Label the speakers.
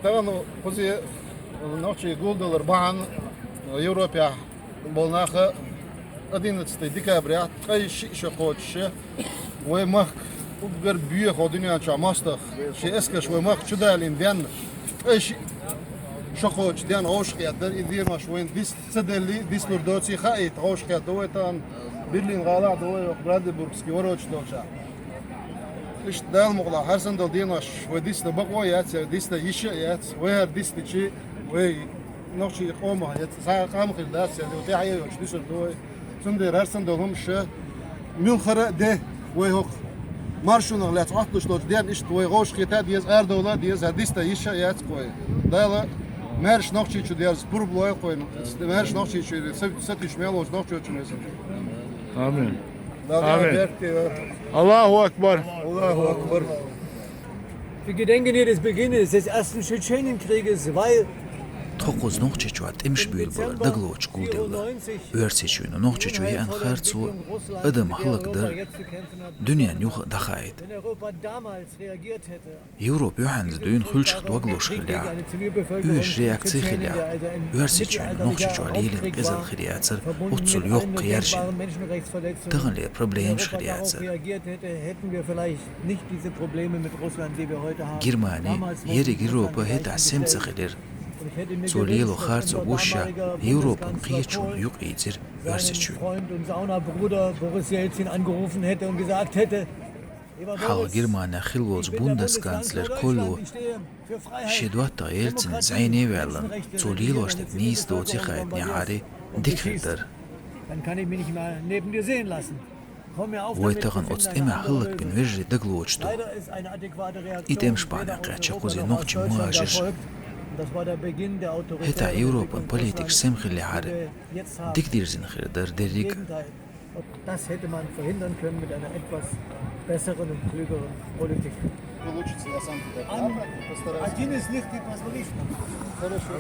Speaker 1: طبعا خذي نوتشي جولدر بان يوروبيا بولناخ أدينة ديكابريا أي شيء شقوتش ومخ وبر بيخ ودنيا شامستخ شيء اسكش ومخ شدالين ديان أي شيء شقوتش ديان عوشقيات در إدير مشوين ديس تدلي ديس لردوتي خايت عوشقيات دويتان برلين غالا دوي برادبورغسكي وروتش دوشا إيش دال مغلا هرسن دل ديناش وديس تبقوا يات ديس تيشة يات وهر ديس تشي وي نوشي قوما يات ساعة قام خلاص يعني وتاعي وش ديس دوي سندر هرسن دلهم شة ميل خرا ده ويهوك مارشون غلات عطلش دوش ديان إيش وي غوش خيتات ديز أردولا ديز ديس تيشة يات كوي دالا مارش نوشي شو ديز بربلوي كوي مارش نوشي شو ستيش ميلوش نوشي شو نسمع
Speaker 2: Amin. Amin. Allahu Akbar.
Speaker 1: Allahu Akbar.
Speaker 3: Wir gedenken hier des Beginnes des ersten Tschetschenienkrieges, weil
Speaker 4: Toquz noqchechua temshbül bolar dagloch guldella. Örseçüyünü noqchechuya an khartsu adam halakdar dünyan yuh dakhayt. Европа юханз дүйн хулчх дагloch khilya. Üş reaksiya khilya. Örseçüyünü noqchechua lilin qizal khilyatsar utsul yoq qiyarshi. Taghle problem khilyatsar. Germani yeri Europa heta semtsa khilir. Zolilo Harz Ogusha, Europan Qiechun Juk Ezer, Örseçü. Hal Germania Khilwolz Bundeskanzler Kollu, Shedwata Elzin Zayne Verlan, Zolilo Stet Nies Dozi Khayt Nihari, Dikhirdar. Woitagan otst immer Hillak bin Virji Daglochtu. Idem Spanier Qecha Quzi Noqchi Muajir. Heta Europan Politik semkhili har dikdirsin khirdar derik.
Speaker 3: Das hätte man verhindern können mit einer etwas besseren und klügeren Politik. Один из них не позволит. Хорошо.